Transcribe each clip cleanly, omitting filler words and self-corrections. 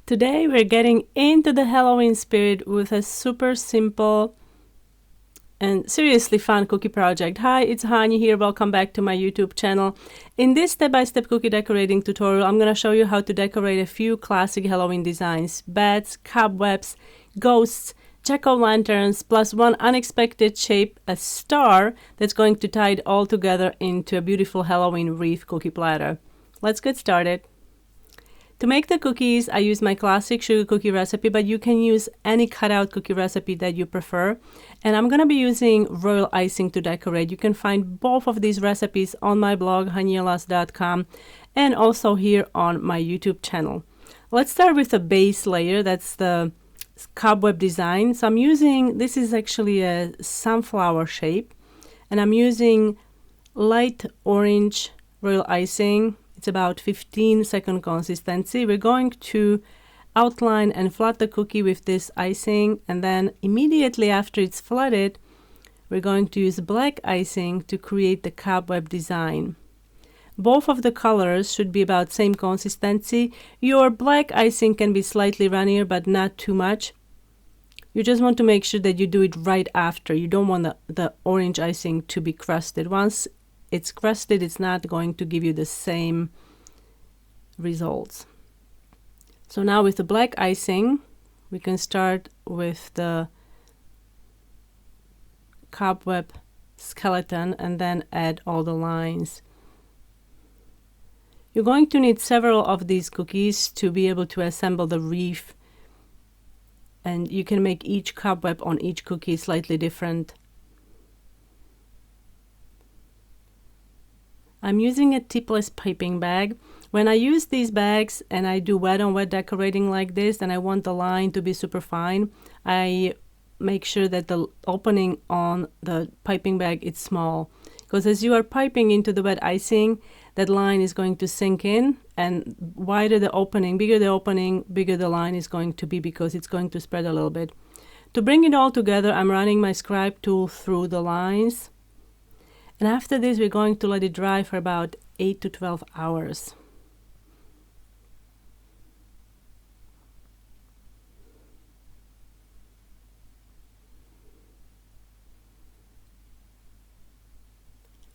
Today we're getting into the Halloween spirit with a super simple and seriously fun cookie project. Hi, it's Hani here. Welcome back to my YouTube channel. In this step-by-step cookie decorating tutorial, I'm going to show you how to decorate a few classic Halloween designs: bats, cobwebs, ghosts, jack-o'-lanterns, plus one unexpected shape, a star, that's going to tie it all together into a beautiful Halloween wreath cookie platter. Let's get started. To make the cookies, I use my classic sugar cookie recipe, but you can use any cutout cookie recipe that you prefer. And I'm going to be using royal icing to decorate. You can find both of these recipes on my blog, hanielas.com, and also here on my YouTube channel. Let's start with the base layer. That's the cobweb design. So I'm using, this is actually a sunflower shape, and I'm using light orange royal icing. It's about 15-second consistency. We're going to outline and flat the cookie with this icing, and then immediately after it's flatted, we're going to use black icing to create the cobweb design. Both of the colors should be about same consistency. Your black icing can be slightly runnier, but not too much. You just want to make sure that you do it right after. You don't want the orange icing to be crusted. Once it's crusted, it's not going to give you the same results. So now with the black icing, we can start with the cobweb skeleton and then add all the lines. You're going to need several of these cookies to be able to assemble the wreath, and you can make each cobweb on each cookie slightly different. I'm using a tipless piping bag. When I use these bags and I do wet on wet decorating like this, and I want the line to be super fine, I make sure that the opening on the piping bag is small, because as you are piping into the wet icing, that line is going to sink in, and wider the opening, bigger the line is going to be, because it's going to spread a little bit. To bring it all together, I'm running my scribe tool through the lines. And after this, we're going to let it dry for about 8 to 12 hours.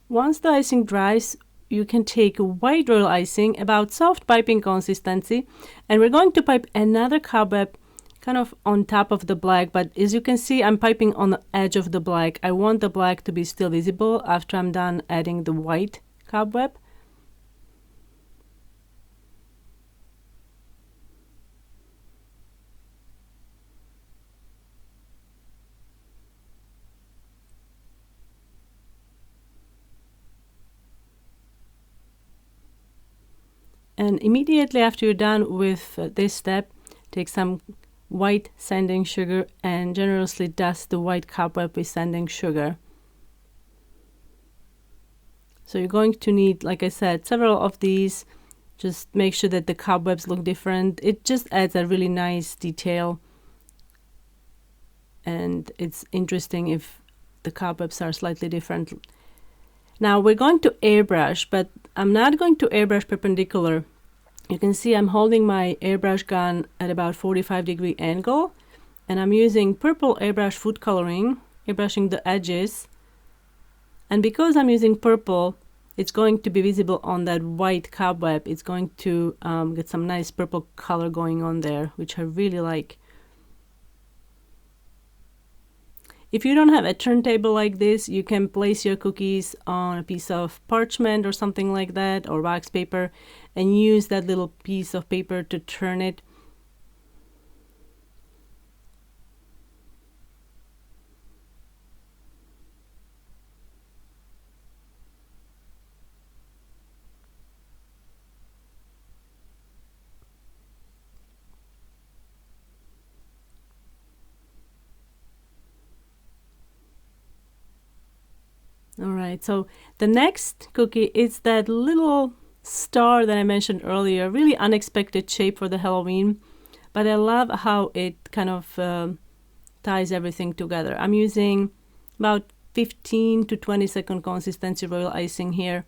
Once the icing dries, you can take white royal icing, about soft piping consistency, and we're going to pipe another cobweb kind of on top of the black, but as you can see, I'm piping on the edge of the black. I want the black to be still visible after I'm done adding the white cobweb. And immediately after you're done with this step, take some white sanding sugar and generously dust the white cobweb with sanding sugar. So you're going to need, like I said, several of these. Just make sure that the cobwebs look different. It just adds a really nice detail, and it's interesting if the cobwebs are slightly different. Now we're going to airbrush, but I'm not going to airbrush perpendicular. You can see I'm holding my airbrush gun at about 45-degree angle, and I'm using purple airbrush food coloring, airbrushing the edges. And because I'm using purple, it's going to be visible on that white cobweb. It's going to get some nice purple color going on there, which I really like. If you don't have a turntable like this, you can place your cookies on a piece of parchment or something like that, or wax paper, and use that little piece of paper to turn it. All right, so the next cookie is that little star that I mentioned earlier, really unexpected shape for the Halloween, but I love how it kind of ties everything together. I'm using about 15 to 20-second consistency royal icing here,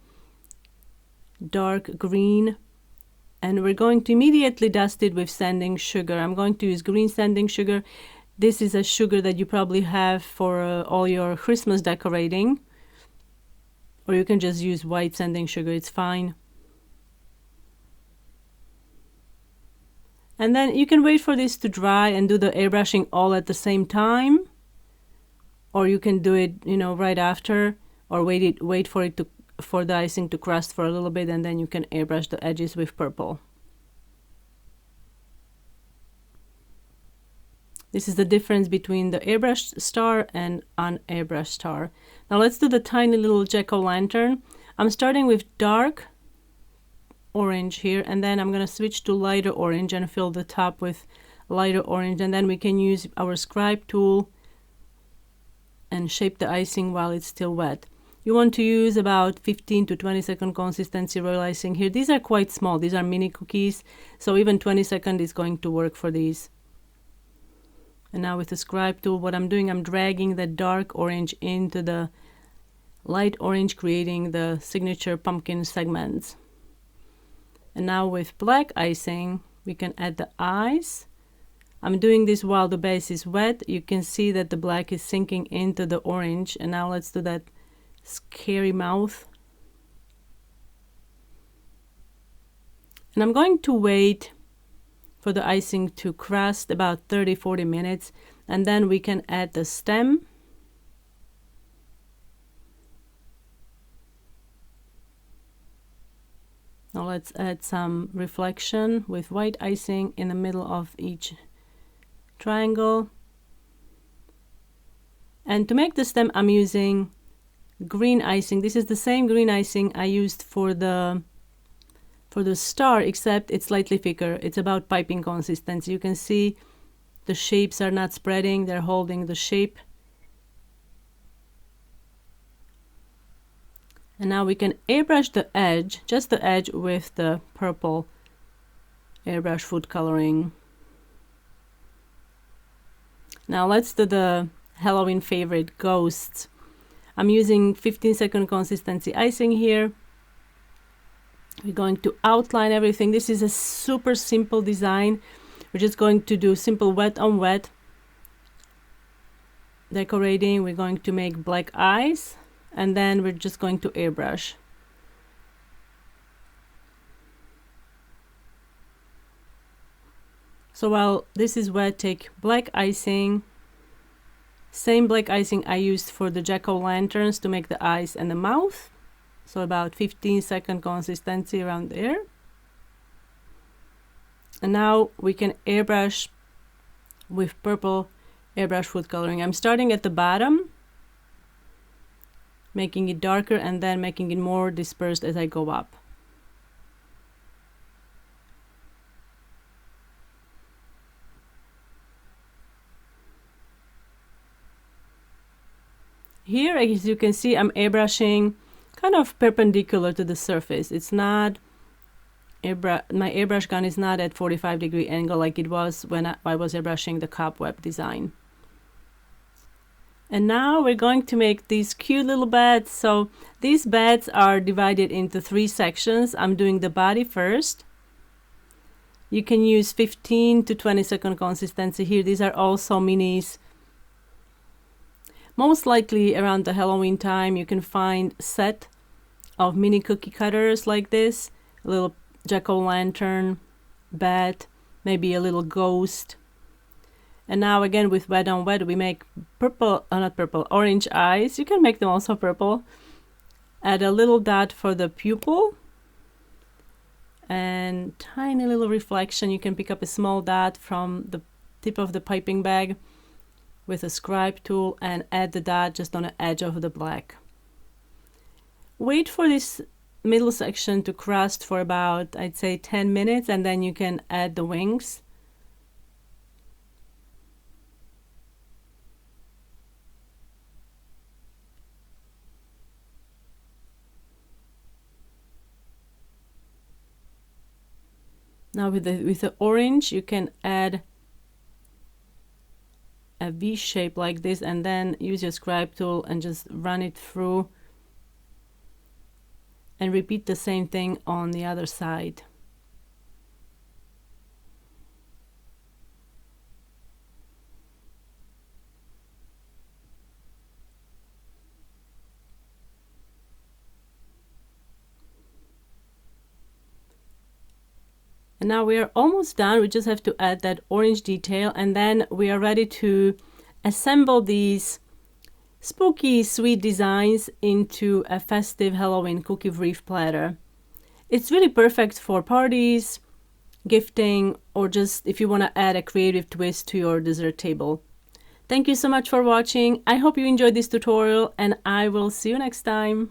dark green, And we're going to immediately dust it with sanding sugar. I'm going to use green sanding sugar. This is a sugar that you probably have for all your Christmas decorating. Or you can just use white sanding sugar, it's fine. And then you can wait for this to dry and do the airbrushing all at the same time. Or you can do it, you know, right after, or wait for the icing to crust for a little bit, and then you can airbrush the edges with purple. This is the difference between the airbrushed star and unairbrushed star. Now let's do the tiny little jack-o'-lantern. I'm starting with dark orange here, and then I'm going to switch to lighter orange and fill the top with lighter orange, and then we can use our scribe tool and shape the icing while it's still wet. You want to use about 15 to 20 second consistency royal icing here. These are quite small, these are mini cookies, so even 20 seconds is going to work for these. And now with the scribe tool, what I'm doing, I'm dragging the dark orange into the light orange, creating the signature pumpkin segments. And now with black icing, we can add the eyes. I'm doing this while the base is wet. You can see that the black is sinking into the orange. And now let's do that scary mouth. And I'm going to wait for the icing to crust about 30-40 minutes, and then we can add the stem. Now let's add some reflection with white icing in the middle of each triangle. And to make the stem, I'm using green icing. This is the same green icing I used for the star, except it's slightly thicker. It's about piping consistency. You can see the shapes are not spreading, they're holding the shape. And now we can airbrush the edge, just the edge, with the purple airbrush food coloring. Now let's do the Halloween favorite, ghosts. I'm using 15-second consistency icing here. We're going to outline everything. This is a super simple design. We're just going to do simple wet on wet decorating. We're going to make black eyes, and then we're just going to airbrush. So while this is wet, take black icing, same black icing I used for the jack-o'-lanterns to make the eyes and the mouth. So about 15-second consistency around there. And now we can airbrush with purple airbrush food coloring. I'm starting at the bottom, making it darker, and then making it more dispersed as I go up. Here, as you can see, I'm airbrushing kind of perpendicular to the surface. It's not my airbrush gun is not at 45-degree angle like it was when I was airbrushing the cobweb design. And now we're going to make these cute little beds. So these beds are divided into 3 sections. I'm doing the body first. You can use 15 to 20-second consistency here. These are also minis. Most likely around the Halloween time you can find a set of mini cookie cutters like this, a little jack-o'-lantern bed, maybe a little ghost. And now again with wet on wet we make orange eyes. You can make them also purple. Add a little dot for the pupil and tiny little reflection. You can pick up a small dot from the tip of the piping bag with a scribe tool and add the dot just on the edge of the black. Wait for this middle section to crust for about, I'd say, 10 minutes, and then you can add the wings. Now with the orange you can add a V shape like this, and then use your scribe tool and just run it through and repeat the same thing on the other side. And now we are almost done. We just have to add that orange detail, and then we are ready to assemble these spooky, sweet designs into a festive Halloween cookie wreath platter. It's really perfect for parties, gifting, or just if you want to add a creative twist to your dessert table. Thank you so much for watching. I hope you enjoyed this tutorial, and I will see you next time.